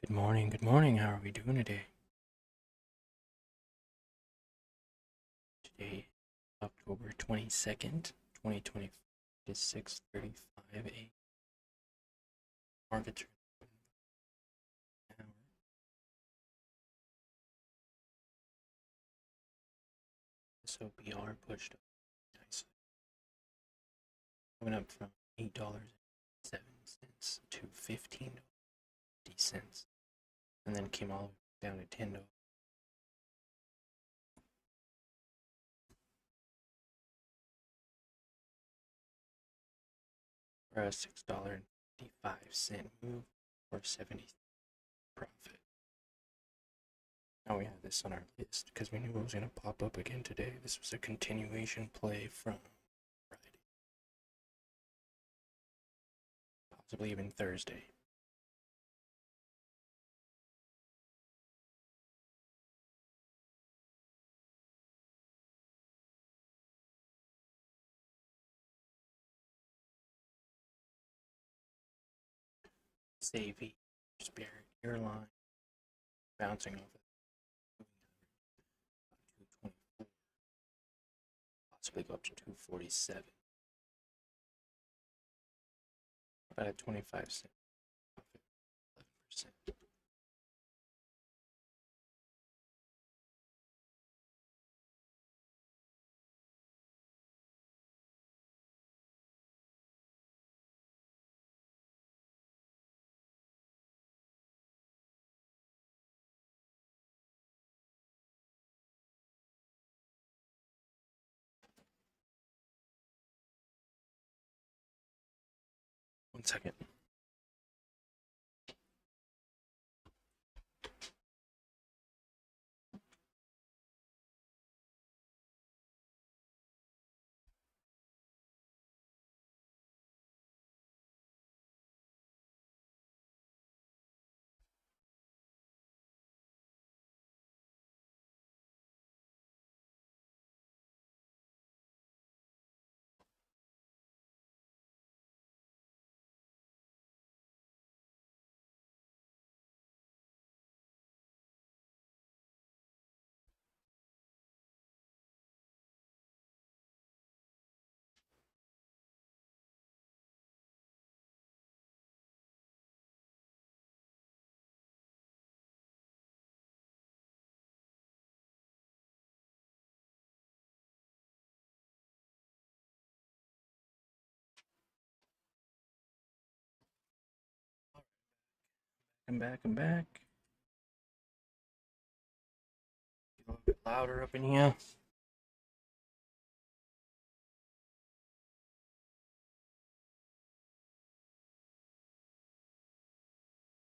Good morning, good morning. How are we doing today? Today, October 22nd, 2020. It is 6:35 a.m. Markets are an hour. SOBR pushed up nicely, coming up from $8.07 to $15.50, and then came all the way down to $10. For a $6.55 move or 70 profit. Now we have this on our list because we knew it was going to pop up again today. This was a continuation play from Friday, possibly even Thursday. Savvy, Spirit Airline, bouncing off of 224, possibly go up to 247. About a 25-cent profit, 11%. 1 second. I'm back, I'm back. Get a little bit louder up in here.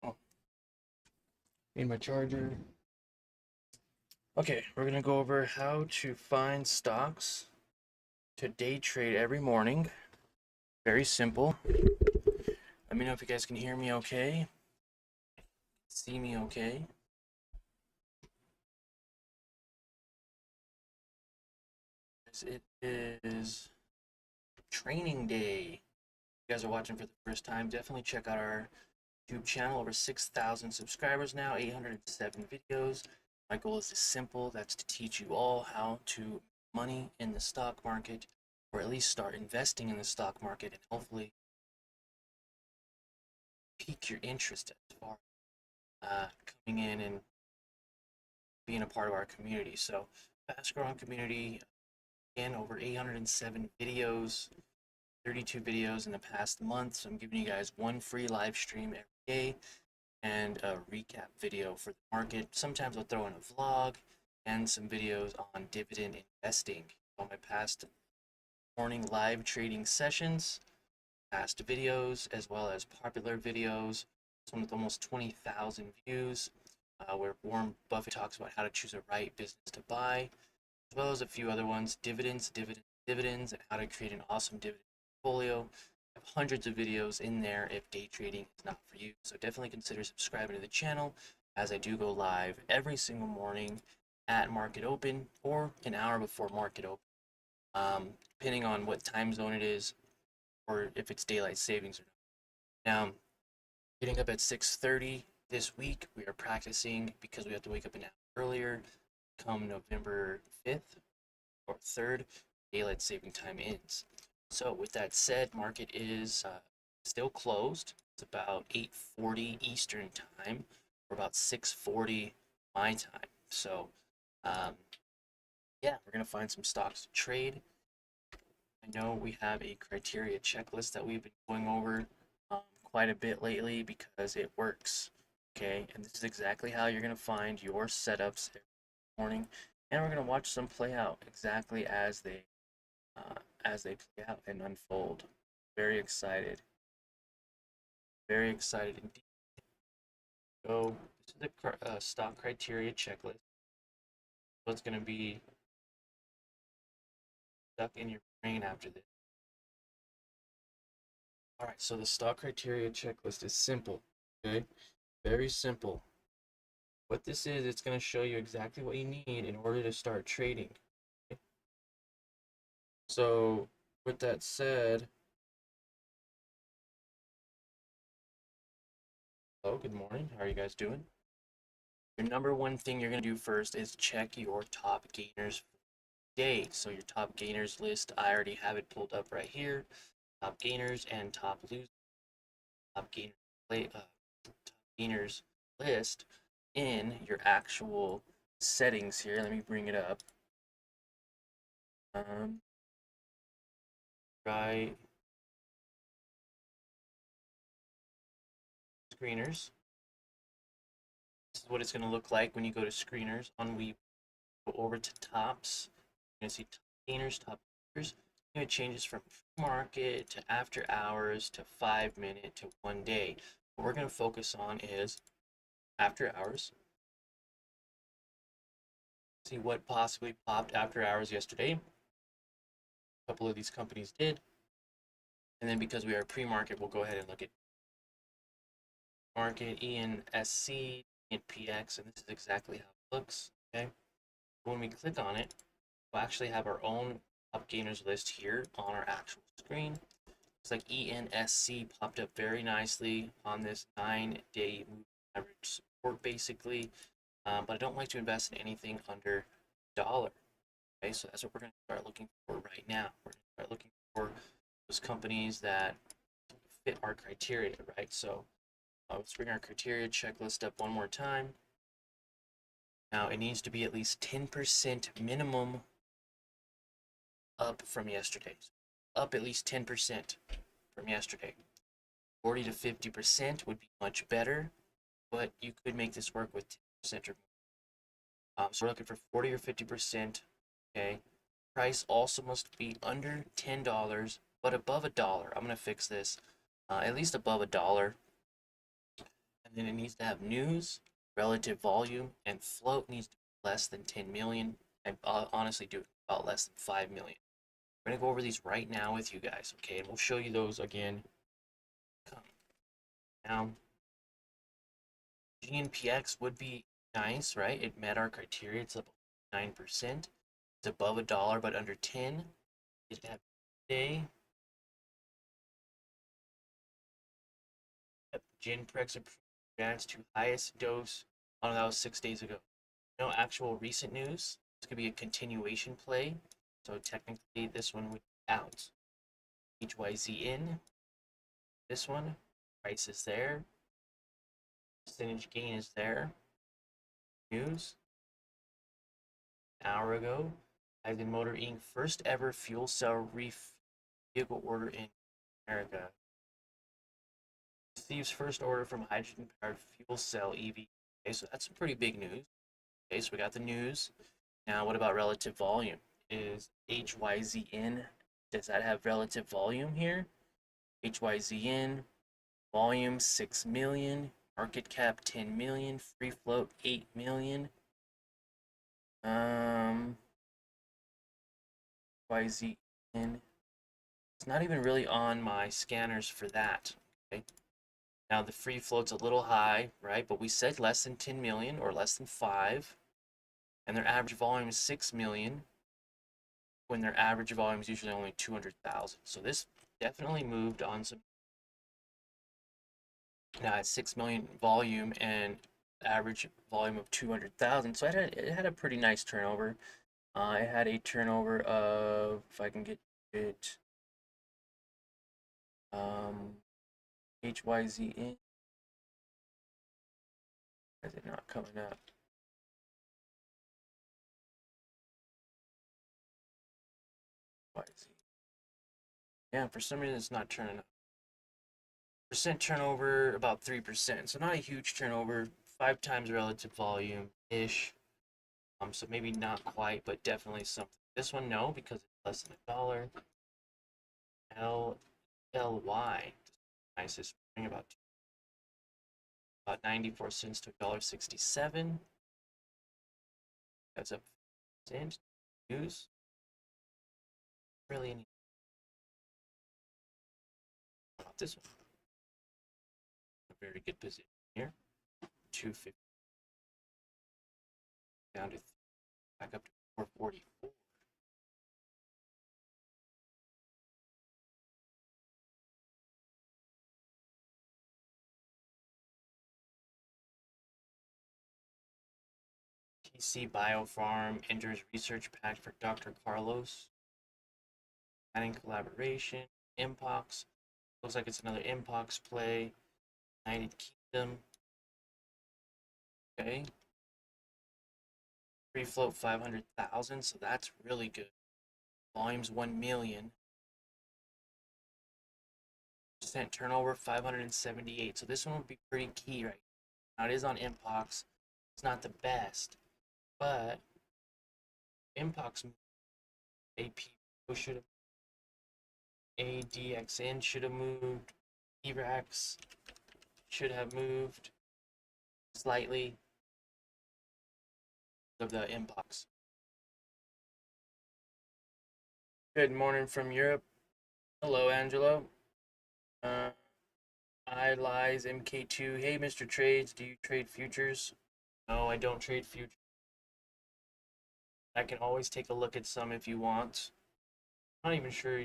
Oh, need my charger. Okay, we're gonna go over how to find stocks to day trade every morning. Very simple. Let me know if you guys can hear me okay, see me okay. It is training day. If you guys are watching for the first time, definitely check out our YouTube channel. Over 6,000 subscribers now, 807 videos. My goal is simple. That's to teach you all how to money in the stock market, or at least start investing in the stock market, and hopefully pique your interest as far as coming in and being a part of our community. So, fast growing community. Again, over 807 videos, 32 videos in the past month. So I'm giving you guys one free live stream every day and a recap video for the market. Sometimes I'll throw in a vlog and some videos on dividend investing on my past morning live trading sessions, past videos, as well as popular videos. This one with almost 20,000 views, where Warren Buffett talks about how to choose a right business to buy, as well as a few other ones, dividends, and how to create an awesome dividend portfolio. I have hundreds of videos in there if day trading is not for you. So definitely consider subscribing to the channel, as I do go live every single morning at market open or an hour before market open, depending on what time zone it is or if it's daylight savings or not. Now, getting up at 6:30 this week we are practicing because we have to wake up an hour earlier come November 5th or 3rd, daylight saving time ends. So with that said, market is still closed. It's about 8:40 Eastern time or about 6:40 my time. So um, yeah, we're gonna find some stocks to trade. I know we have a criteria checklist that we've been going over quite a bit lately because it works. Okay, and this is exactly how you're gonna find your setups every morning, and we're gonna watch them play out exactly as they play out and unfold. Very excited. Very excited indeed. So this is the stock criteria checklist. What's gonna be stuck in your brain after this? All right, so the stock criteria checklist is simple. Okay, very simple. What this is, it's going to show you exactly what you need in order to start trading. Okay? So, with that said, hello, good morning. How are you guys doing? Your number one thing you're going to do first is check your top gainers for the day. So, your top gainers list, I already have it pulled up right here. Top gainers and top losers. Top gainers, top gainers list in your actual settings here. Let me bring it up. Right screeners. This is what it's going to look like when you go to screeners on We. Go over to tops. You're going to see top gainers, top losers. It changes from market to after hours to 5 minute to 1 day. What we're going to focus on is after hours. See what possibly popped after hours yesterday. A couple of these companies did. And then because we are pre-market, we'll go ahead and look at market, ENSC, PX, and this is exactly how it looks. Okay. When we click on it, we'll actually have our own top gainers list here on our actual screen. Looks like ENSC popped up very nicely on this 9-day moving average support, basically. But I don't like to invest in anything under $1. Okay, so that's what we're going to start looking for right now. We're going to start looking for those companies that fit our criteria, right? So let's bring our criteria checklist up one more time. Now it needs to be at least 10% minimum up from yesterday. Up at least 10% from yesterday. 40 to 50% would be much better, but you could make this work with 10% or more. So we're looking for 40 or 50%. Okay. Price also must be under $10, but above $1. I'm going to fix this. At least above $1. And then it needs to have news, relative volume, and float needs to be less than 10 million. And honestly, do about less than 5 million. We're going to go over these right now with you guys, okay? And we'll show you those again. Now, GNPX would be nice, right? It met our criteria. It's up 9%. It's above $1, but under 10. It had day. GNPX advanced to highest dose. Oh, that was 6 days ago. No actual recent news. This could be a continuation play. So technically, this one would be out. HYZ in. This one, price is there. Percentage gain is there. News. An hour ago, Hyzon Motor Inc. first ever fuel cell vehicle order in America. Receives first order from hydrogen powered fuel cell EV. Okay, so that's some pretty big news. Okay, so we got the news. Now, what about relative volume? Is HYZN, does that have relative volume here? HYZN, volume 6 million, market cap 10 million, free float 8 million. YZN, it's not even really on my scanners for that. Okay. Now the free float's a little high, right? But we said less than 10 million or less than 5. And their average volume is 6 million when their average volume is usually only 200,000. So this definitely moved on some Now at 6 million volume and average volume of 200,000. So it had a pretty nice turnover. It had a turnover of, if I can get it, um, HYZ in. Why is it not coming up? YZ. Yeah, for some reason it's not turning up. Percent turnover about 3%. So not a huge turnover, 5 times relative volume ish. So maybe not quite, but definitely something. This one no, because it's less than $1. LLY, nicest spring about 94 cents to $1.67. That's up cent. News. Really any about this one. A very good position here. 250 down to back up to 444. TC Biofarm enters research pack for Dr. Carlos. Adding collaboration. Mpox. Looks like it's another Mpox play. United Kingdom. Okay. Free float 500,000, so that's really good. Volume's 1 million. Percent turnover 578. So this one would be pretty key right now. It is on Mpox. It's not the best, but Mpox AP should have ADXN should have moved. ERAX should have moved slightly of the Mpox. Good morning from Europe. Hello, Angelo. Uh, I lies MK2. Hey, Mr. Trades, do you trade futures? No, I don't trade futures. I can always take a look at some if you want. I'm not even sure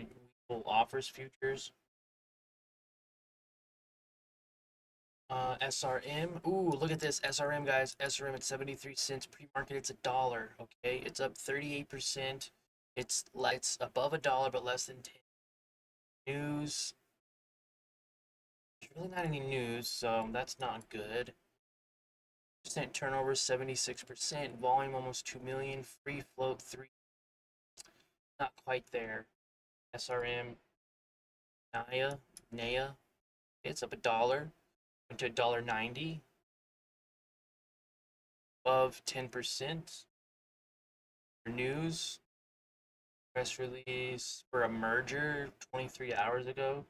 Webull offers futures. SRM. Ooh, look at this SRM, guys. SRM at 73 cents pre-market. It's $1. Okay, it's up 38%. It's above $1, but less than 10. News. There's really not any news, so that's not good. Percent turnover 76%. Volume almost 2 million. Free float 3. Not quite there. SRM. Naya. It's up $1. Went to $1.90. Above 10%. For news. Press release for a merger 23 hours ago.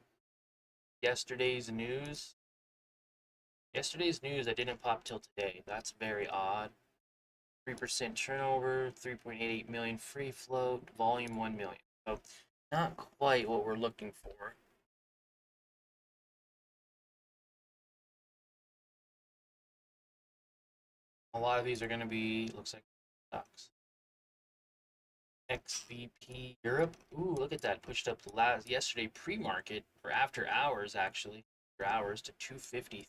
Yesterday's news. Yesterday's news that didn't pop till today. That's very odd. 3% turnover, 3.88 million free float, volume 1 million. So not quite what we're looking for. A lot of these are going to be, looks like stocks. XVP Europe. Ooh, look at that. Pushed up yesterday pre-market, or after hours actually, after hours to 250.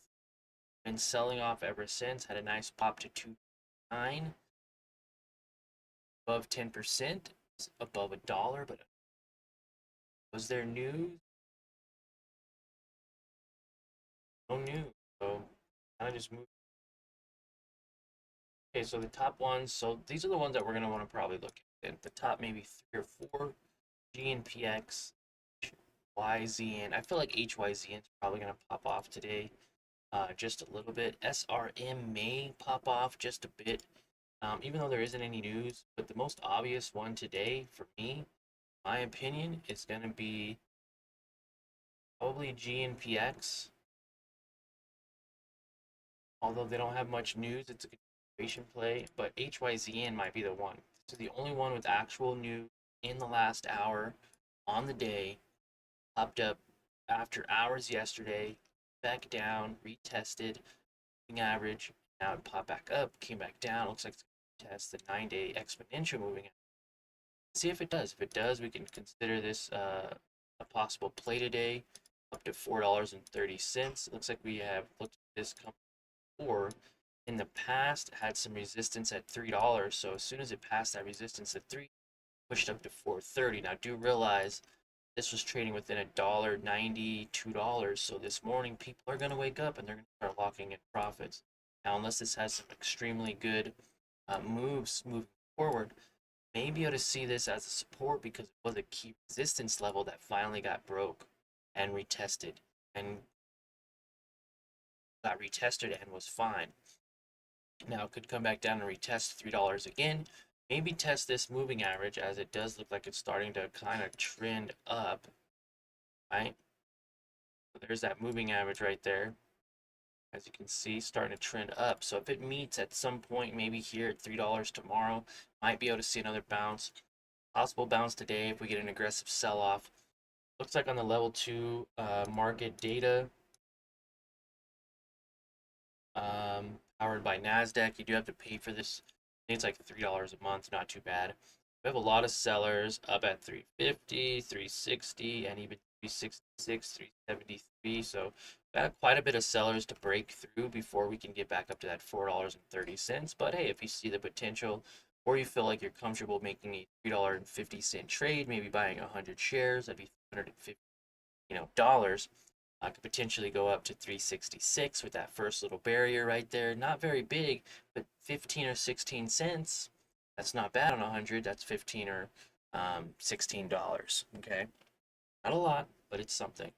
Been selling off ever since. Had a nice pop to 2.9. Above 10%. Above $1, but was there news? No news. So kind of just moved. Okay, so the top ones. So these are the ones that we're gonna want to probably look at. The top maybe 3 or 4. GNPX, YZN. I feel like HYZN is probably gonna pop off today. Just a little bit. SRM may pop off just a bit, even though there isn't any news. But the most obvious one today, for me, my opinion, is going to be probably GNPX. Although they don't have much news, it's a continuation play. But HYZN might be the one. So the only one with actual news in the last hour on the day. Popped up after hours yesterday, back down, retested, average. Now it popped back up, came back down. Looks like it's going to test the 9-day exponential moving average. See if it does. If it does, we can consider this a possible play today. up to $4.30. It looks like we have looked at this company before. In the past, had some resistance at $3. So as soon as it passed that resistance at 3, pushed up to 4.30. Now do realize this was trading within $1.90, $2. So this morning, people are going to wake up and they're going to start locking in profits. Now, unless this has some extremely good moves moving forward, may be able to see this as a support because it was a key resistance level that finally got broke and retested and was fine. Now it could come back down and retest $3 again. Maybe test this moving average as it does look like it's starting to kind of trend up, right? So there's that moving average right there. As you can see, starting to trend up. So if it meets at some point, maybe here at $3 tomorrow, might be able to see another bounce. Possible bounce today if we get an aggressive sell-off. Looks like on the level 2 market data, powered by NASDAQ, you do have to pay for this. I think it's like $3 a month, not too bad. We have a lot of sellers up at 350, 360, and even 366, 373. So got quite a bit of sellers to break through before we can get back up to that $4.30. But hey, if you see the potential or you feel like you're comfortable making a $3.50 trade, maybe buying 100 shares, that'd be $350, dollars. I could potentially go up to 366 with that first little barrier right there. Not very big, but 15 or 16 cents. That's not bad on 100. That's 15 or $16. Okay, not a lot, but it's something.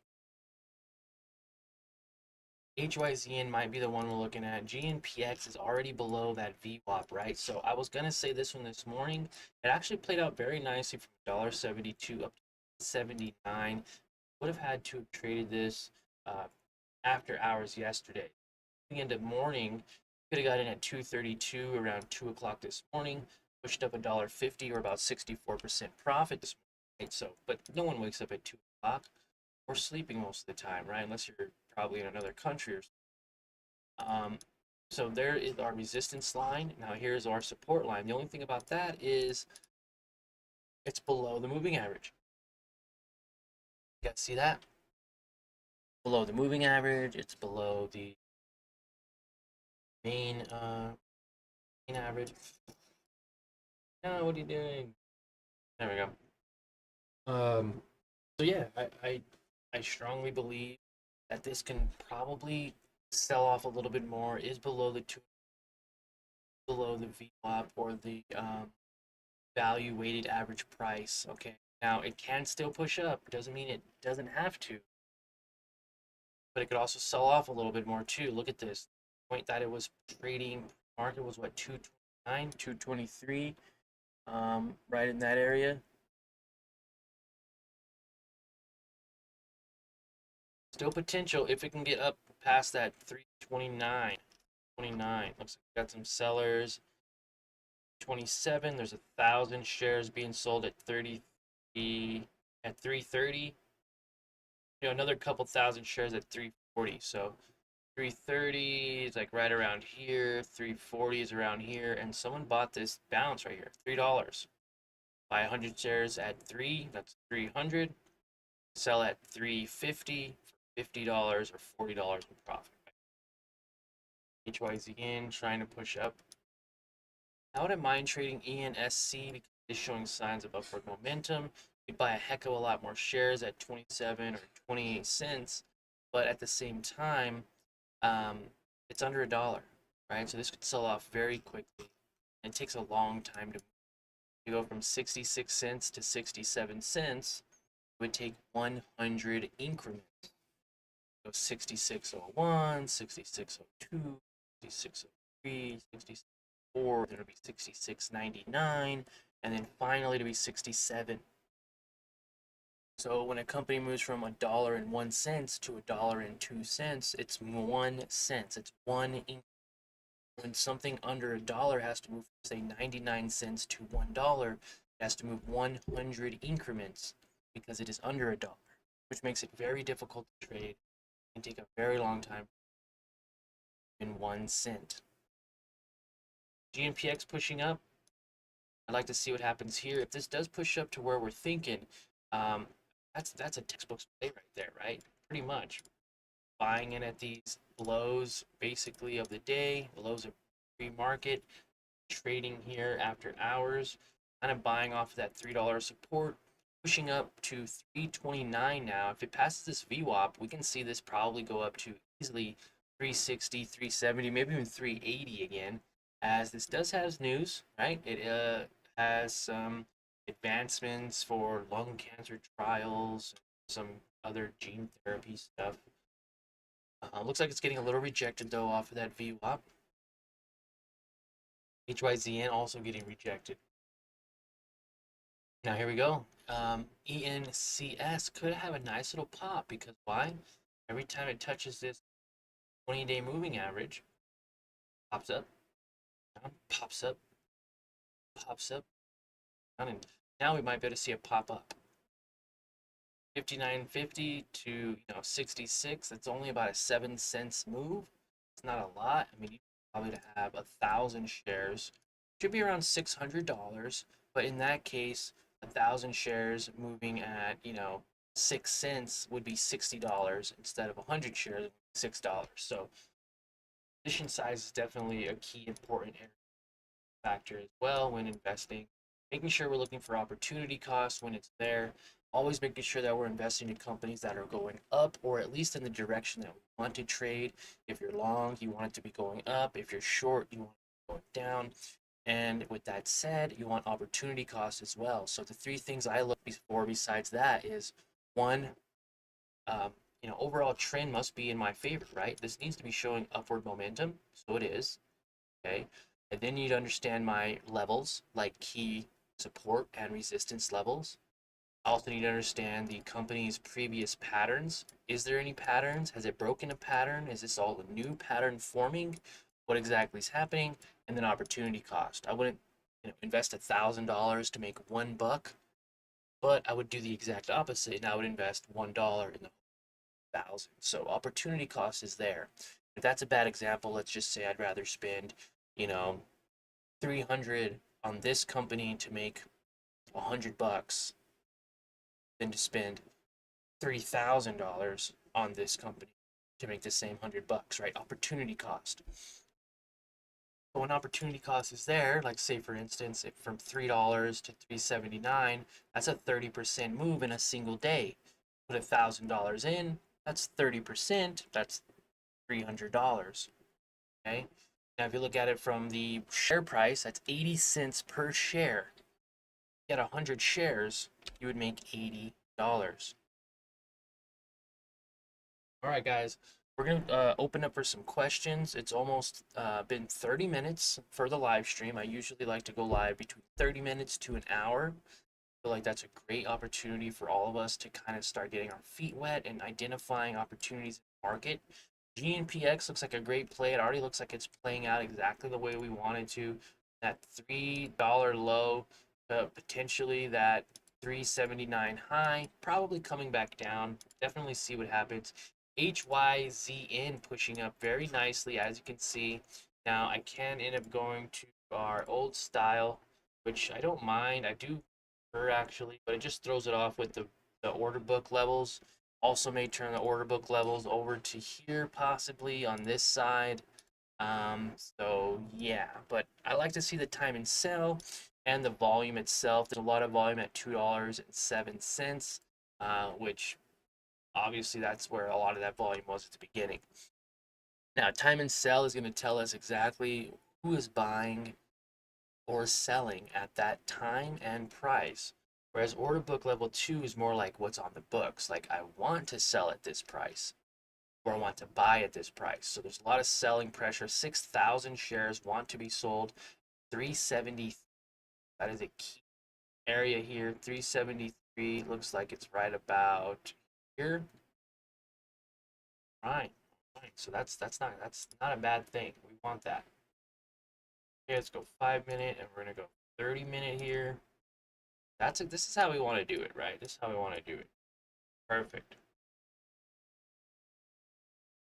HYZN might be the one we're looking at. GNPX is already below that VWAP, right? So I was gonna say this one this morning. It actually played out very nicely from $1.72 up to 79. Would have had to have traded this after hours yesterday. Into morning, could have got in at 232 around 2 o'clock this morning, pushed up $1.50 or about 64% profit this morning. Right? So, but no one wakes up at 2 o'clock. We're sleeping most of the time, right? Unless you're probably in another country or something. So there is our resistance line. Now here's our support line. The only thing about that is it's below the moving average. You guys see that? Below the moving average, it's below the main average. No, what are you doing? There we go. So yeah, I strongly believe that this can probably sell off a little bit more. Is below the VWAP or the value weighted average price. Okay, now it can still push up. It doesn't mean it doesn't have to, but it could also sell off a little bit more too. Look at this point that it was trading. Market was what, 229, 223, right in that area. Still potential if it can get up past that 329, 29. Looks like we got some sellers. 27. There's 1,000 shares being sold at 330. Another couple thousand shares at 340. So 330 is like right around here. 340 is around here, and someone bought this bounce right here, $3. Buy 100 shares at 3. That's 300. Sell at 350 for $50 or $40 in profit. HYZN trying to push up. I wouldn't mind trading ENSC because it's showing signs of upward momentum. You'd buy a heck of a lot more shares at 27 or 28 cents, but at the same time, it's under $1, right? So this could sell off very quickly, and it takes a long time to go from 66 cents to 67 cents. It would take 100 increments. So 66.01, 66.02, 66.03, 66.04, then it'll be 66.99, and then finally to be 67. So when a company moves from $1.01 to $1.02, it's 1 cent. It's one increment. When something under $1 has to move from, say, 99 cents to $1, it has to move 100 increments because it is under $1, which makes it very difficult to trade and take a very long time in 1 cent. GNPX pushing up. I'd like to see what happens here. If this does push up to where we're thinking, that's a textbook play right there, right? pretty much buying in at these lows basically of the day, lows of pre-market, trading here after hours, kind of buying off of that $3 support, pushing up to 329 now. If it passes this VWAP, we can see this probably go up to easily 360, 370, maybe even 380 again, as this does have news, right? It has some advancements for lung cancer trials, some other gene therapy stuff. Looks like it's getting a little rejected though off of that VWAP. HYZN also getting rejected. Now here we go. ENCS could have a nice little pop because why? Every time it touches this 20-day moving average, pops up, pops up, pops up, and now we might be able to see a pop up. 59.50 to 66. That's only about a 7 cents move. It's not a lot. I mean, you probably have 1,000 shares. Should be around $600, but in that case, 1,000 shares moving at 6 cents would be $60 instead of 100 shares $6. So position size is definitely a key important factor as well when investing. Making sure we're looking for opportunity cost when it's there. Always making sure that we're investing in companies that are going up or at least in the direction that we want to trade. If you're long, you want it to be going up. If you're short, you want it to be going down. And with that said, you want opportunity cost as well. So the three things I look for besides that is one, overall trend must be in my favor, right? This needs to be showing upward momentum, so it is. Okay, and then you need to understand my levels, like key support and resistance levels. I also need to understand the company's previous patterns. Is there any patterns? Has it broken a pattern? Is this all a new pattern forming? What exactly is happening? And then opportunity cost. I wouldn't invest $1,000 to make $1, but I would do the exact opposite, and I would invest $1 in the 1,000. So opportunity cost is there. If that's a bad example, let's just say I'd rather spend, 300 on this company to make $100 than to spend $3,000 on this company to make the same $100, right? Opportunity cost. But when opportunity cost is there, like say for instance, if from $3 to $3.79, that's a 30% move in a single day. Put $1,000 in, that's 30%, that's $300. Okay. Now, if you look at it from the share price, that's 80 cents per share. If you had 100 shares, you would make $80. All right, guys, we're going to open up for some questions. It's almost been 30 minutes for the live stream. I usually like to go live between 30 minutes to an hour. I feel like that's a great opportunity for all of us to kind of start getting our feet wet and identifying opportunities in the market. GNPX looks like a great play. It already looks like it's playing out exactly the way we wanted to. That $3 low, potentially that 379 high, probably coming back down. Definitely see what happens. HYZN pushing up very nicely, as you can see. Now I can end up going to our old style, which I don't mind. I do prefer actually, but it just throws it off with the order book levels. Also may turn the order book levels over to here possibly on this side. So yeah, but I like to see the time and sell and the volume itself. There's a lot of volume at $2.07, which obviously that's where a lot of that volume was at the beginning. Now, time and sell is going to tell us exactly who is buying or selling at that time and price. Whereas order book level 2 is more like what's on the books. Like I want to sell at this price or I want to buy at this price. So there's a lot of selling pressure. 6,000 shares want to be sold. 370. That is a key area here. 373 looks like it's right about here. Right. Right. So that's not a bad thing. We want that. Okay, let's go 5 minute and we're gonna go 30 minute here. This is how we want to do it, right? This is how we want to do it. Perfect.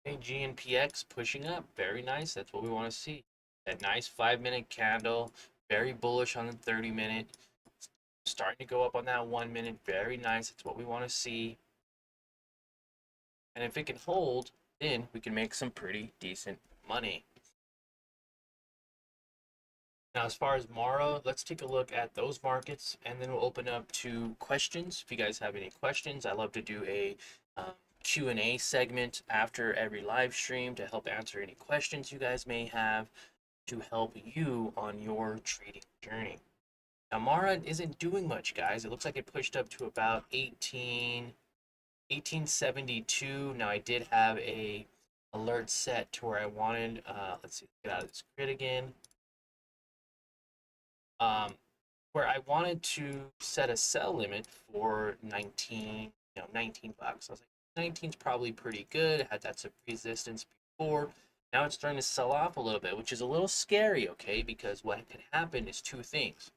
Okay, GNPX pushing up. Very nice. That's what we want to see. That nice 5 minute candle. Very bullish on the 30 minute. Starting to go up on that 1 minute. Very nice. That's what we want to see. And if it can hold, then we can make some pretty decent money. Now, as far as Mara, let's take a look at those markets, and then we'll open up to questions. If you guys have any questions, I love to do a Q&A segment after every live stream to help answer any questions you guys may have to help you on your trading journey. Now, Mara isn't doing much, guys. It looks like it pushed up to about 1872. Now, I did have a alert set to where I wanted, let's see, get out of this grid again. Where I wanted to set a sell limit for 19, 19 bucks. I was like, 19 is probably pretty good. Had that some resistance before. Now it's starting to sell off a little bit, which is a little scary, okay? Because what can happen is two things.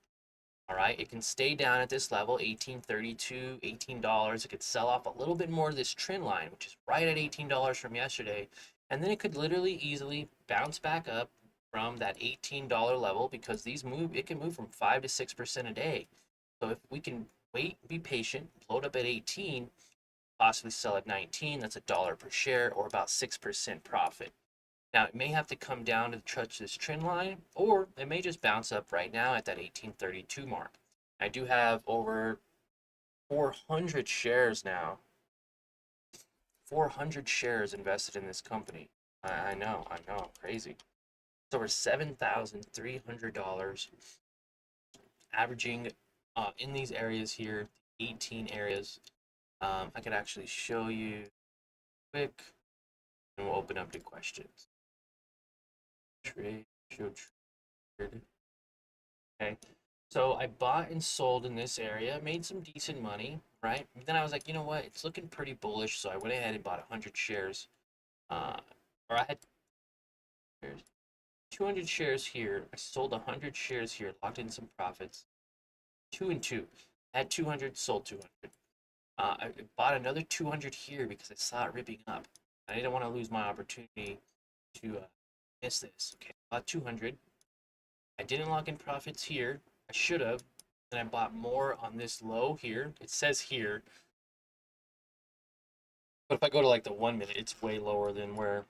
All right, it can stay down at this level, 18.32, $18. It could sell off a little bit more of this trend line, which is right at $18 from yesterday. And then it could literally easily bounce back up from that $18 level because it can move from 5 to 6% a day. So if we can wait, be patient, load up at 18, possibly sell at 19, that's $1 per share or about 6% profit. Now, it may have to come down to touch this trend line, or it may just bounce up right now at that 1832 mark. I do have over 400 shares now. 400 shares invested in this company. I know, crazy. It's over $7,300, averaging in these areas here, 18 areas. I could actually show you quick, and we'll open up to questions. Trade, show trade. Okay, so I bought and sold in this area, made some decent money, right? Then I was like, you know what? It's looking pretty bullish, so I went ahead and bought 100 shares. Or I had 200 shares here. I sold 100 shares here, locked in some profits. 2 and 2. I had 200, sold 200. I bought another 200 here because I saw it ripping up. I didn't want to lose my opportunity to miss this. Okay, bought 200. I didn't lock in profits here. I should have. Then I bought more on this low here. It says here. But if I go to like the 1 minute, it's way lower than where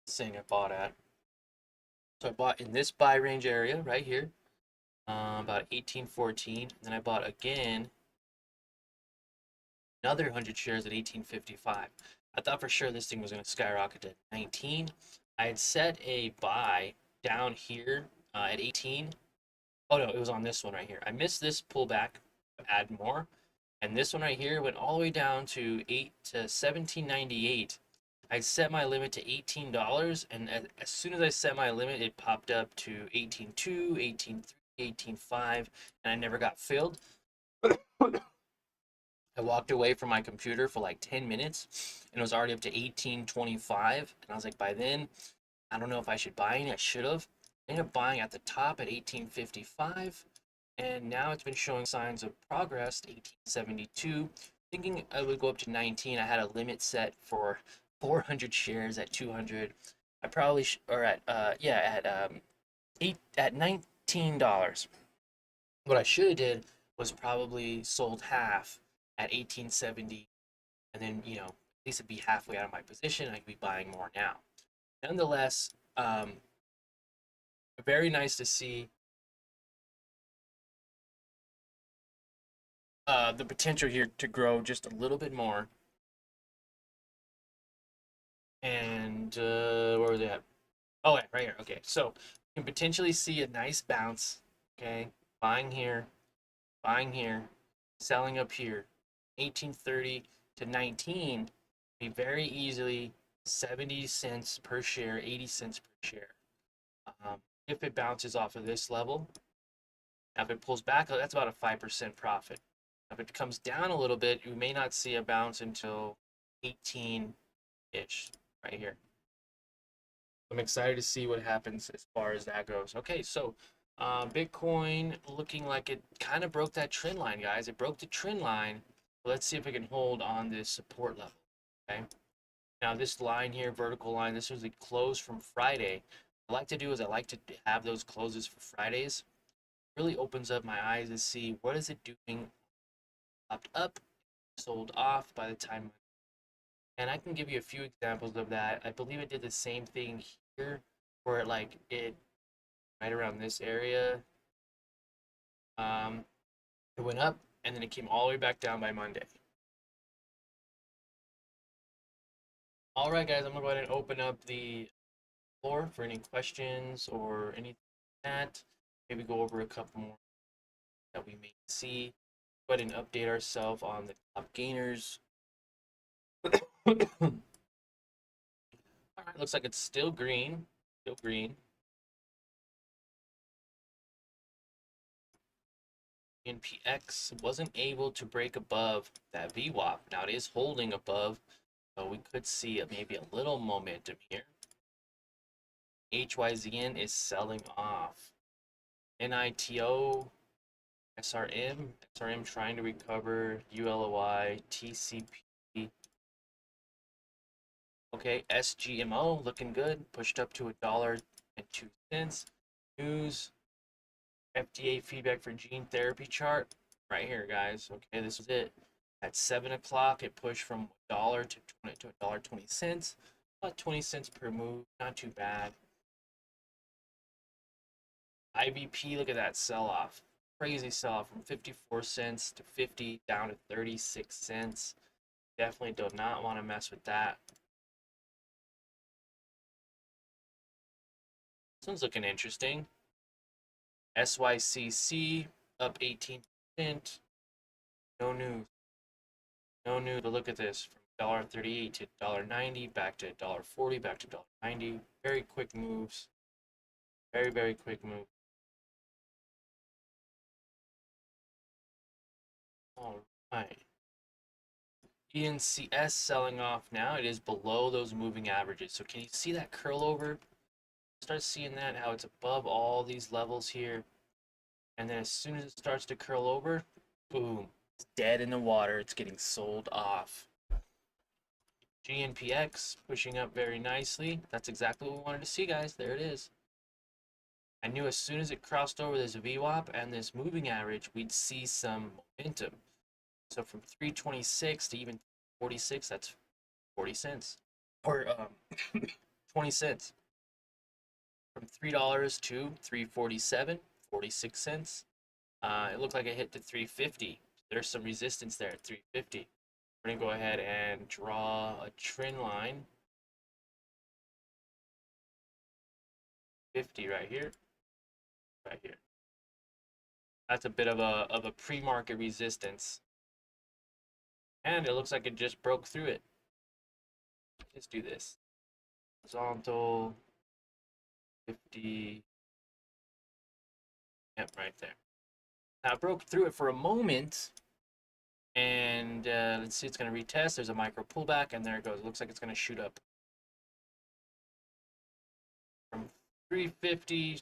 it's saying I bought at. So I bought in this buy range area right here, about 1814. And then I bought again another 100 shares at 1855. I thought for sure this thing was going to skyrocket to 19. I had set a buy down here at 18. Oh no, it was on this one right here. I missed this pullback, add more. And this one right here went all the way down to 17.98. I set my limit to $18, and as soon as I set my limit, it popped up to 18.2, 18.3, 18.5, and I never got filled. I walked away from my computer for like 10 minutes, and it was already up to 18.25, and I was like, by then, I don't know if I should buy any. I should have. I ended up buying at the top at 18.55, and now it's been showing signs of progress, 18.72. Thinking I would go up to 19. I had a limit set for 400 shares at 200. I probably or at at $19. What I should have did was probably sold half at 1870, and then at least it'd be halfway out of my position. I could be buying more now. Nonetheless, very nice to see the potential here to grow just a little bit more. And where was it at? Oh, yeah, right here. Okay, so you can potentially see a nice bounce. Okay, buying here, selling up here, 1830 to 19, be very easily 70 cents per share, 80 cents per share. If it bounces off of this level, now if it pulls back, that's about a 5% profit. If it comes down a little bit, you may not see a bounce until 18-ish right here. I'm excited to see what happens as far as that goes. Okay, so Bitcoin looking like it kind of broke that trend line, guys. It broke the trend line. Let's see if it can hold on this support level. Okay. Now this line here, vertical line, this was a close from Friday. What I like to do is I like to have those closes for Fridays. It really opens up my eyes to see what is it doing. Popped up, sold off by the time And I can give you a few examples of that. I believe it did the same thing here, where it right around this area, um, it went up and then it came all the way back down by Monday. All right, guys, I'm gonna go ahead and open up the floor for any questions or anything like that. Maybe go over a couple more that we may see. Go ahead and update ourselves on the top gainers. All right, looks like it's still green. Still green. NPX wasn't able to break above that VWAP. Now it is holding above, so we could see maybe a little momentum here. HYZN is selling off. NITO, SRM trying to recover. ULOI, TCP. Okay, SGMO looking good, pushed up to $1.02. News, FDA feedback for gene therapy chart right here, guys. Okay, this was it. At 7 o'clock, it pushed from $1 to $1.20. About 20 cents per move, not too bad. IVP, look at that sell off. Crazy sell off from 54 cents to 50 down to 36 cents. Definitely do not want to mess with that. This one's looking interesting. SYCC up 18%. No news. No news, but look at this. From $1.38 to $1.90, back to $1.40, back to $1.90. Very quick moves. Very, very quick move. All right. ENCS selling off now. It is below those moving averages. So can you see that curl over? Start seeing that, how it's above all these levels here. And then as soon as it starts to curl over, boom, it's dead in the water. It's getting sold off. GNPX pushing up very nicely. That's exactly what we wanted to see, guys. There it is. I knew as soon as it crossed over this VWAP and this moving average, we'd see some momentum. So from 326 to even 46, that's 40 cents. Or 20 cents. From $3 to 347, 46 cents. It looked like it hit to 350. There's some resistance there at 350. We're going to go ahead and draw a trend line. 50 right here. Right here. That's a bit of a pre-market resistance. And it looks like it just broke through it. Let's do this. Horizontal 50. Yep, right there. Now, it broke through it for a moment. And let's see, it's going to retest. There's a micro pullback, and there it goes. It looks like it's going to shoot up. From 350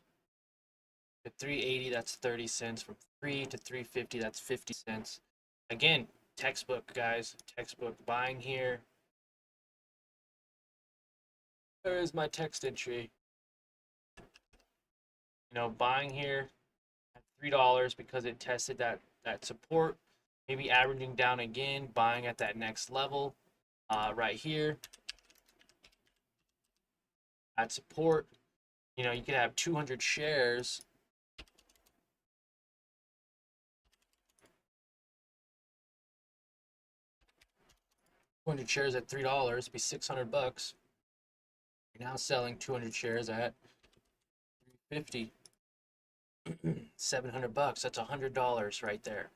to 380, that's 30 cents. From 3 to 350, that's 50 cents. Again, textbook, guys. Textbook buying here. Where is my text entry? You know, buying here at $3 because it tested that support. Maybe averaging down again, buying at that next level right here at support. You know, you could have 200 shares. 200 shares at $3 be 600 bucks. You're now selling 200 shares at 350. 700 bucks. That's $100 right there.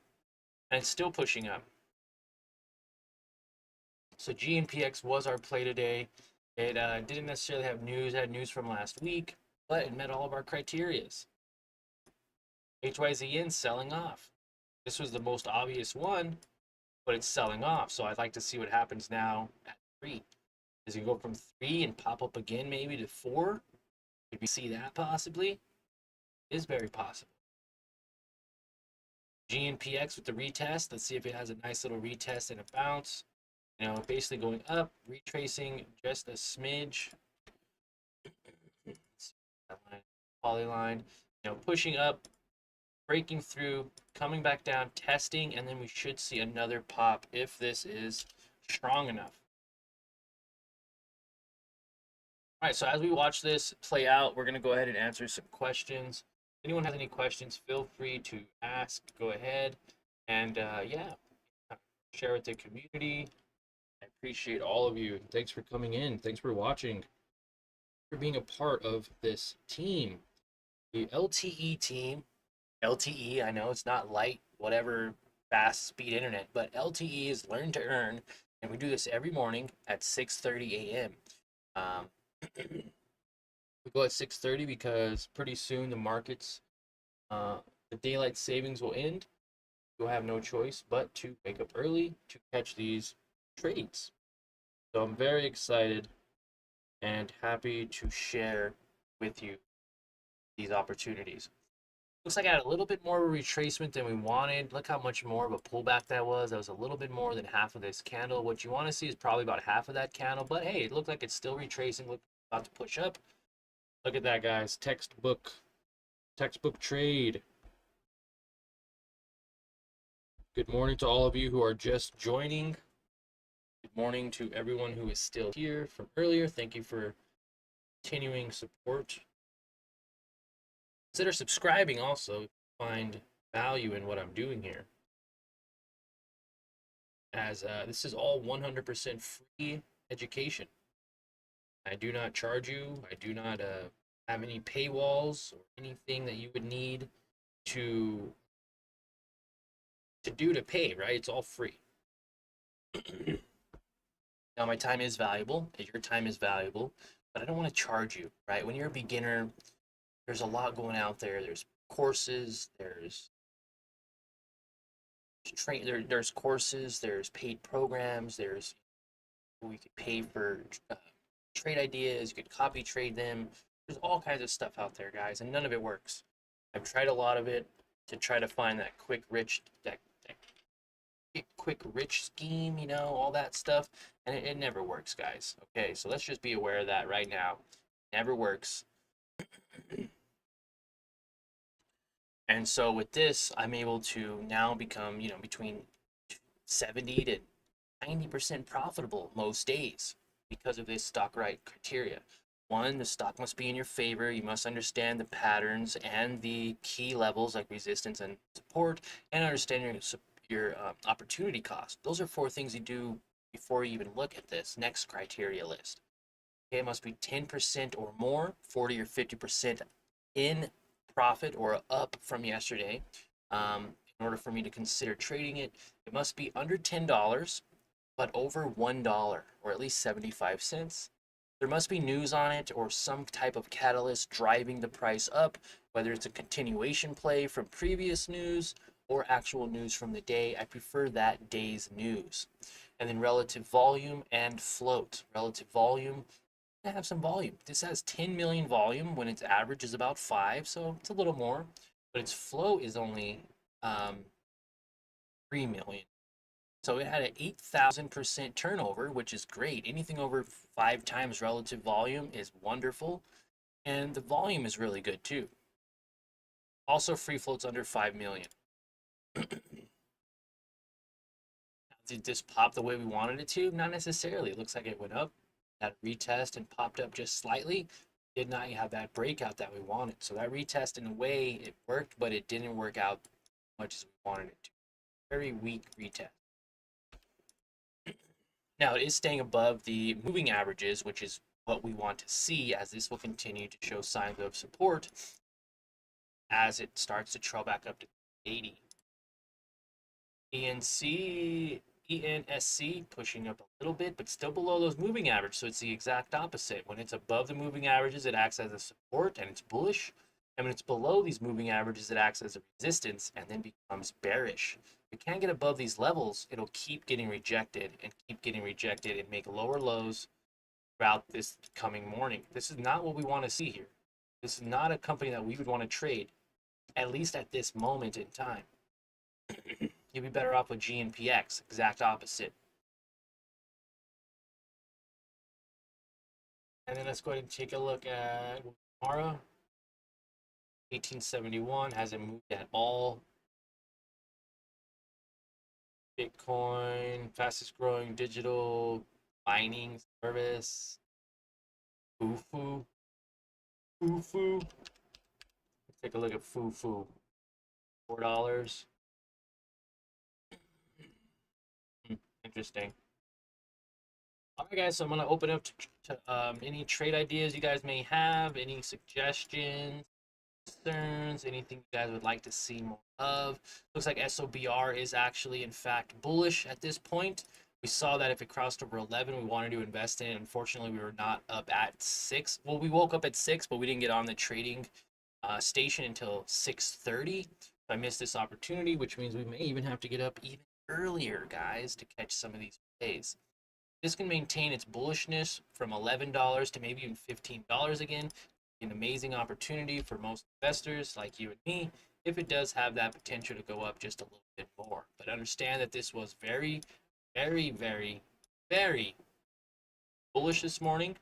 And it's still pushing up. So GNPX was our play today. It didn't necessarily have news, had news from last week, but it met all of our criterias. HYZN selling off. This was the most obvious one, but it's selling off. So I'd like to see what happens now at 3. Does it go from 3 and pop up again maybe to 4? Could we see that possibly? It is very possible. GNPX with the retest. Let's see if it has a nice little retest and a bounce. You know, basically going up, retracing just a smidge. Polyline, you know, pushing up, breaking through, coming back down, testing, and then we should see another pop if this is strong enough. All right, so as we watch this play out, we're going to go ahead and answer some questions. If anyone has any questions, feel free to ask. Go ahead and yeah, share with the community. I appreciate all of you. Thanks for coming in. Thanks for watching, for being a part of this team, the LTE team. LTE, I know it's not light, whatever, fast speed internet, but LTE is Learn to Earn, and we do this every morning at 6:30 a.m. Um, we go at 6:30 because pretty soon the markets, uh, the daylight savings will end. You'll have no choice but to wake up early to catch these trades. So I'm very excited and happy to share with you these opportunities. Looks like I had a little bit more of a retracement than we wanted. Look how much more of a pullback that was. That was a little bit more than half of this candle. What you want to see is probably about half of that candle. But hey, it looked like it's still retracing. Look, about to push up. Look at that, guys. Textbook trade. Good morning to all of you who are just joining. Good morning to everyone who is still here from earlier. Thank you for continuing support. Consider subscribing also if you find value in what I'm doing here, as this is all 100% free education. I do not charge you. I do not have any paywalls or anything that you would need to do to pay, right? It's all free. Now, my time is valuable. Your time is valuable, but I don't want to charge you, right? When you're a beginner, there's a lot going out there. There's courses, there's courses, there's paid programs, there's we could pay for trade ideas, you could copy trade them. There's all kinds of stuff out there, guys, and none of it works. I've tried a lot of it to try to find that quick rich scheme, all that stuff, and it never works, guys. Okay, so let's just be aware of that right now. It never works. And so with this, I'm able to now become, between 70 to 90% profitable most days because of this stock right criteria. One, the stock must be in your favor. You must understand the patterns and the key levels like resistance and support, and understand your opportunity cost. Those are four things you do before you even look at this next criteria list. Okay, it must be 10% or more, 40 or 50% in profit or up from yesterday. In order for me to consider trading it, it must be under $10, but over $1, or at least 75 cents. There must be news on it or some type of catalyst driving the price up, whether it's a continuation play from previous news or actual news from the day. I prefer that day's news. And then relative volume and float. Relative volume, I have some volume. This has 10 million volume when its average is about 5, so it's a little more. But its float is only 3 million. So it had an 8,000% turnover, which is great. Anything over 5 times relative volume is wonderful. And the volume is really good too. Also, free float's under 5 million. Did this pop the way we wanted it to? Not necessarily. It looks like it went up, had a retest, and popped up just slightly. Did not have that breakout that we wanted. So that retest, in a way, it worked, but it didn't work out as much as we wanted it to. Very weak retest. Now, it is staying above the moving averages, which is what we want to see, as this will continue to show signs of support as it starts to trail back up to 80. ENSC pushing up a little bit, but still below those moving averages. So it's the exact opposite. When it's above the moving averages, it acts as a support and it's bullish. And when it's below these moving averages, it acts as a resistance and then becomes bearish. If it can't get above these levels, it'll keep getting rejected and make lower lows throughout this coming morning. This is not what we want to see here. This is not a company that we would want to trade, at least at this moment in time. You'd be better off with GNPX, exact opposite. And then let's go ahead and take a look at tomorrow. 1871 hasn't moved at all. Bitcoin, fastest growing digital mining service. Fufu. Fufu. Let's take a look at Fufu. $4. Interesting. All right, guys. So I'm gonna open up to any trade ideas you guys may have, any suggestions, concerns, anything you guys would like to see more of. Looks like SOBR is actually, in fact, bullish at this point. We saw that if it crossed over 11, we wanted to invest in it. Unfortunately, we were not up at 6. Well, we woke up at 6, but we didn't get on the trading station until 6:30. I missed this opportunity, which means we may even have to get up even earlier, guys, to catch some of these plays. This can maintain its bullishness from $11 to maybe even $15 again. An amazing opportunity for most investors like you and me if it does have that potential to go up just a little bit more. But understand that this was very, very, very, very bullish this morning,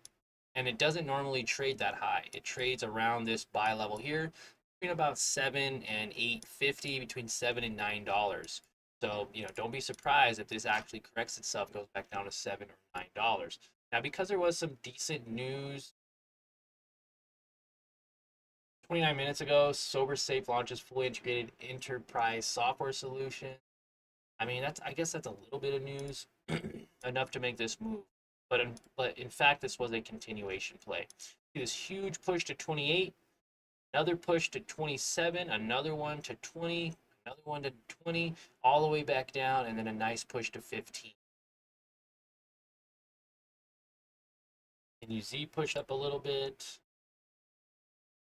and it doesn't normally trade that high. It trades around this buy level here between about 7 and 8.50, between $7 and $9. So, don't be surprised if this actually corrects itself, goes back down to $7 or $9. Now, because there was some decent news 29 minutes ago, SoberSafe launches fully integrated enterprise software solution. I mean, I guess that's a little bit of news, enough to make this move. But in fact, this was a continuation play. See this huge push to 28, another push to 27, another one to 20, another one to 20, all the way back down, and then a nice push to 15. Can you Z push up a little bit?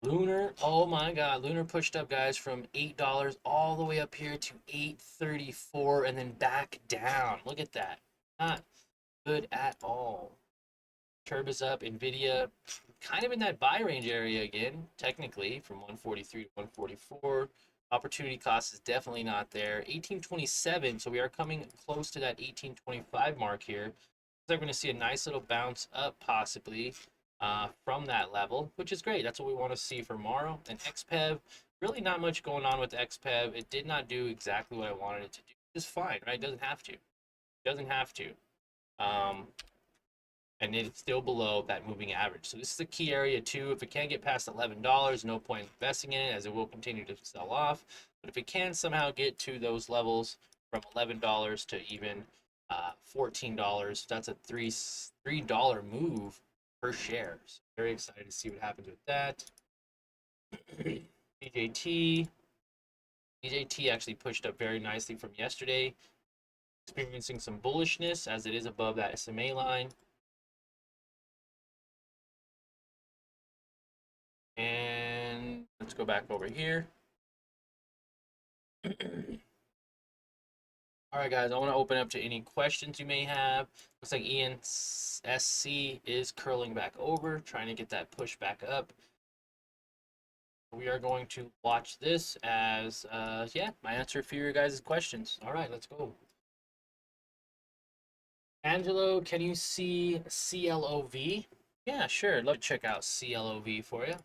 Lunar, oh my God, Lunar pushed up, guys, from $8 all the way up here to $8.34 and then back down. Look at that. Not good at all. Turb is up, Nvidia kind of in that buy range area again, technically, from 143 to 144. Opportunity cost is definitely not there. 1827, so we are coming close to that 1825 mark here. So we're going to see a nice little bounce up, possibly, from that level, which is great. That's what we want to see for tomorrow. And XPEV, really not much going on with XPEV. It did not do exactly what I wanted it to do. It's fine, right? It doesn't have to. It doesn't have to. And it's still below that moving average. So this is the key area too. If it can't get past $11, no point investing in it, as it will continue to sell off. But if it can somehow get to those levels from $11 to even $14, that's a $3 move per share. So very excited to see what happens with that. DJT actually pushed up very nicely from yesterday, experiencing some bullishness as it is above that SMA line. And let's go back over here. All right, guys, I want to open up to any questions you may have. Looks like ENSC is curling back over, trying to get that push back up. We are going to watch this as, yeah, my answer for your guys' questions. All right, let's go. Angelo, can you see CLOV? Yeah, sure. Love to check out CLOV for you.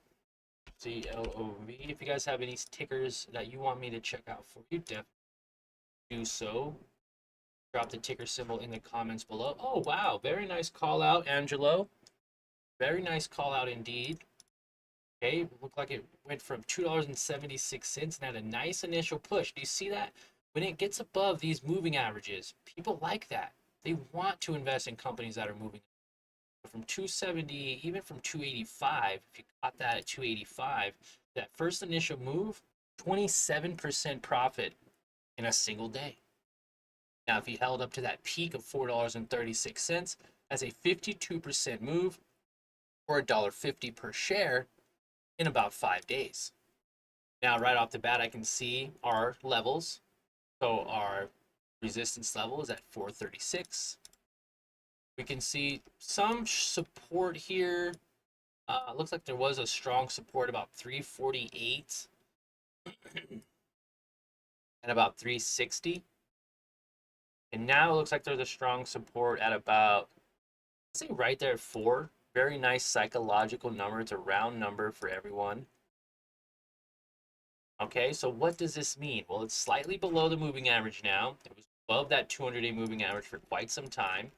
CLOV. If you guys have any tickers that you want me to check out for you, definitely do so. Drop the ticker symbol in the comments below. Oh, wow. Very nice call out, Angelo. Very nice call out indeed. Okay, looked like it went from $2.76 and had a nice initial push. Do you see that? When it gets above these moving averages, people like that. They want to invest in companies that are moving. From 270, even from 285, if you got that at 285, that first initial move, 27% profit in a single day. Now, if you held up to that peak of $4.36, that's a 52% move, or $1.50 per share in about 5 days. Now, right off the bat, I can see our levels. So our resistance level is at 436. We can see some support here. Looks like there was a strong support about 348 and about 360. And now it looks like there's a strong support at about, let's say right there at 4. Very nice psychological number. It's a round number for everyone. Okay, so what does this mean? Well, it's slightly below the moving average now. It was above that 200-day moving average for quite some time.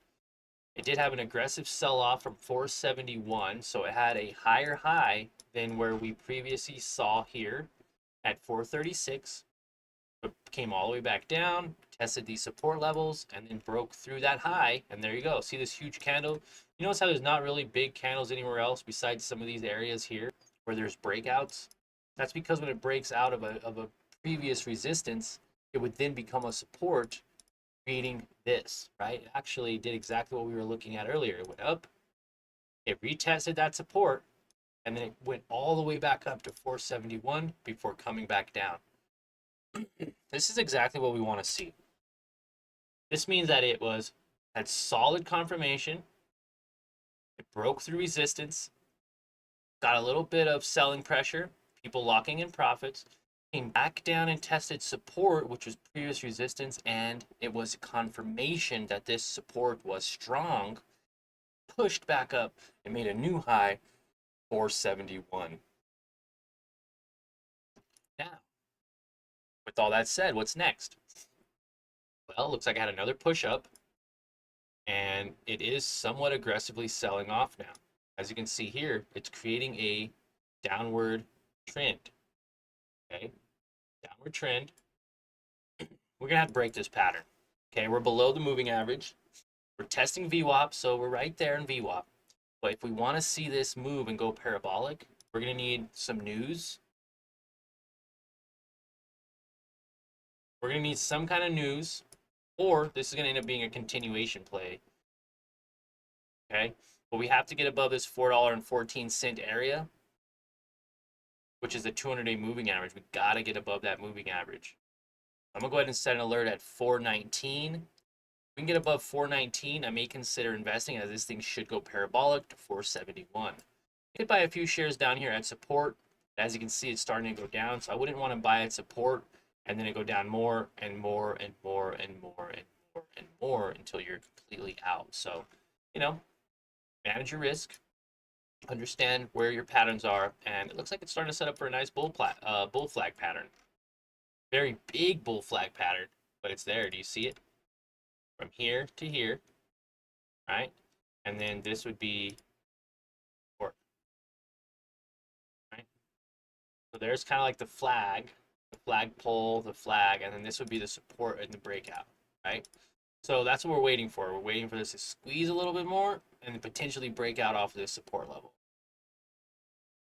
It did have an aggressive sell-off from 471, so it had a higher high than where we previously saw here at 436. But came all the way back down, tested these support levels, and then broke through that high. And there you go. See this huge candle? You notice how there's not really big candles anywhere else besides some of these areas here where there's breakouts? That's because when it breaks out of a previous resistance, it would then become a support, creating this, right? It actually did exactly what we were looking at earlier. It went up, it retested that support, and then it went all the way back up to 471 before coming back down. This is exactly what we want to see. This means that it had solid confirmation. It broke through resistance, got a little bit of selling pressure, people locking in profits, came back down and tested support, which was previous resistance, and it was confirmation that this support was strong, pushed back up and made a new high, 471. Now, with all that said, what's next? Well, looks like I had another push up, and it is somewhat aggressively selling off now. As you can see here, it's creating a downward trend. Okay, downward trend. We're gonna have to break this pattern. Okay, we're below the moving average. We're testing VWAP, so we're right there in VWAP. But if we want to see this move and go parabolic, we're gonna need some news. We're gonna need some kind of news, or this is gonna end up being a continuation play. Okay, but we have to get above this $4.14 area, which is the 200-day moving average. We gotta get above that moving average. I'm gonna go ahead and set an alert at 419. If we can get above 419, I may consider investing, as this thing should go parabolic to 471. You could buy a few shares down here at support. As you can see, it's starting to go down, so I wouldn't want to buy at support and then it go down more and more and more and more and more and more until you're completely out. So, manage your risk, understand where your patterns are, and it looks like it's starting to set up for a nice bull flag pattern. Very big bull flag pattern, but it's there. Do you see it? From here to here, right? And then this would be support, right? So there's kind of like the flagpole, the flag, and then this would be the support and the breakout, right? So that's what we're waiting for. We're waiting for this to squeeze a little bit more and then potentially break out off of this support level.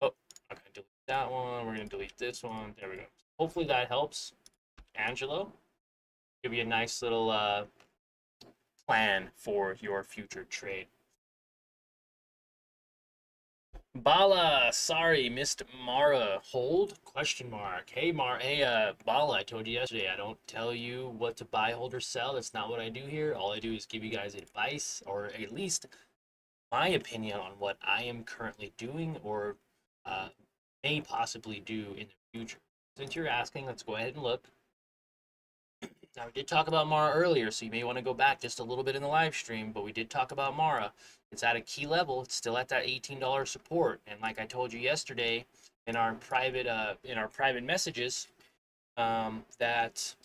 Oh, I'm going to delete that one. We're going to delete this one. There we go. Hopefully that helps, Angelo. Give you a nice little plan for your future trade. Bala, sorry, missed Mara. Hold? Question mark. Hey, Bala, I told you yesterday, I don't tell you what to buy, hold, or sell. That's not what I do here. All I do is give you guys advice, or at least my opinion on what I am currently doing or may possibly do in the future. Since you're asking, let's go ahead and look. Now, we did talk about Mara earlier, so you may want to go back just a little bit in the live stream, but we did talk about Mara. It's at a key level. It's still at that $18 support. And like I told you yesterday in our private messages, that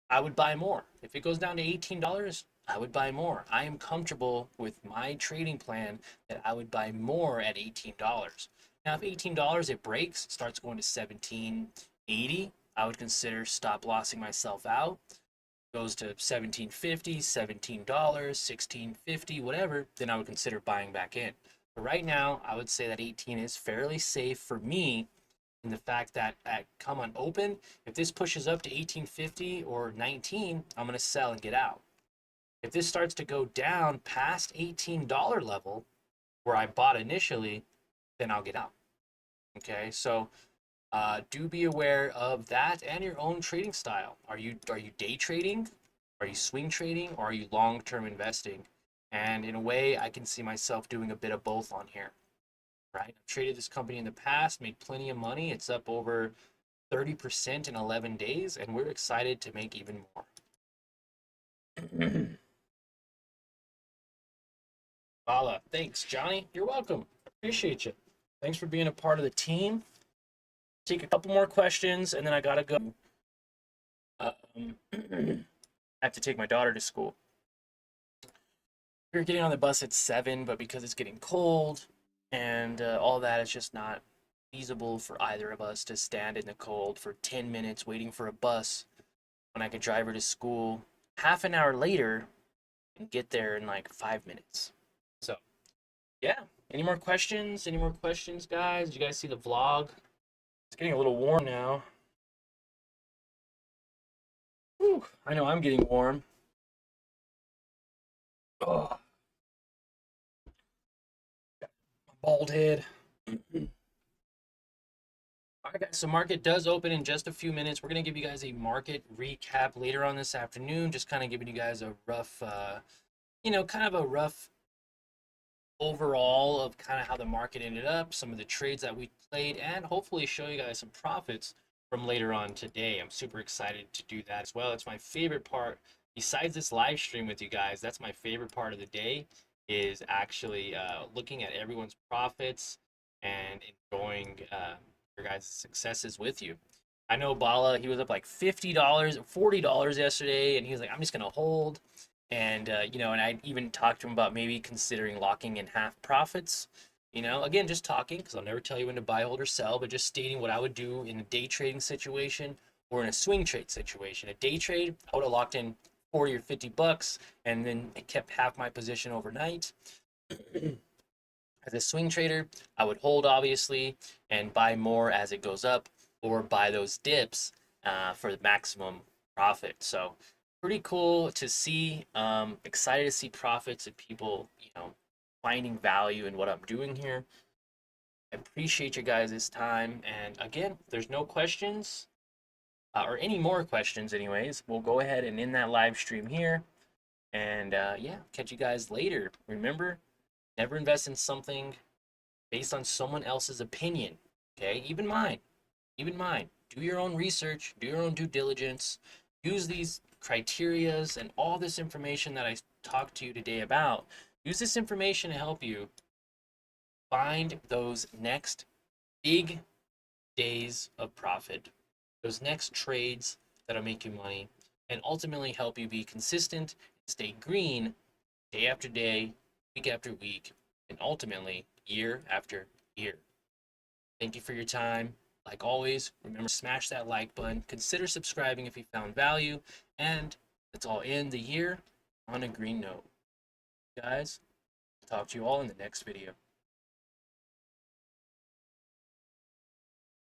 I would buy more. If it goes down to $18, I would buy more. I am comfortable with my trading plan that I would buy more at $18. Now, if $18 it breaks, it starts going to $17.80, I would consider stop lossing myself out. Goes to $17.50, $17, $16.50, whatever, then I would consider buying back in. But right now, I would say that 18 is fairly safe for me in the fact that at come on open, if this pushes up to 18.50 or 19, I'm going to sell and get out. If this starts to go down past $18 level where I bought initially, then I'll get out. Okay, so do be aware of that and your own trading style. Are you day trading? Are you swing trading? Or are you long-term investing? And in a way, I can see myself doing a bit of both on here. Right? I've traded this company in the past, made plenty of money. It's up over 30% in 11 days, and we're excited to make even more. Bala, thanks, Johnny. You're welcome. Appreciate you. Thanks for being a part of the team. Take a couple more questions, and then I gotta go. I have to take my daughter to school. We were getting on the bus at 7, but because it's getting cold and all that, it's just not feasible for either of us to stand in the cold for 10 minutes waiting for a bus when I could drive her to school half an hour later and get there in like 5 minutes. So, yeah. Any more questions? Any more questions, guys? Did you guys see the vlog? It's getting a little warm now. Whew, I know I'm getting warm. Oh, bald head. All right, guys, so market does open in just a few minutes. We're going to give you guys a market recap later on this afternoon, just kind of giving you guys a rough, kind of a rough overall of kind of how the market ended up, some of the trades that we played, and hopefully show you guys some profits from later on today. I'm super excited to do that as well. It's my favorite part. Besides this live stream with you guys, that's my favorite part of the day is actually looking at everyone's profits and enjoying your guys' successes with you. I know Bala, he was up like $50, $40 yesterday, and he was like, I'm just going to hold. And, and I even talked to him about maybe considering locking in half profits. Again, just talking because I'll never tell you when to buy, hold, or sell, but just stating what I would do in a day trading situation or in a swing trade situation. A day trade, I would have locked in 40 or 50 bucks and then kept half my position overnight. As a swing trader, I would hold obviously and buy more as it goes up or buy those dips for the maximum profit. So pretty cool to see. Excited to see profits and people, finding value in what I'm doing here. I appreciate you guys' time. And again, if there's no questions or any more questions, anyways, we'll go ahead and end that live stream here. And yeah, catch you guys later. Remember, never invest in something based on someone else's opinion. Okay, even mine. Even mine. Do your own research. Do your own due diligence. Use these criterias and all this information that I talked to you today about. Use this information to help you find those next big days of profit, those next trades that'll make you money, and ultimately help you be consistent, stay green day after day, week after week, and ultimately year after year. Thank you for your time. Like always, remember, smash that like button. Consider subscribing if you found value. And let's all end the year on a green note. Guys, talk to you all in the next video.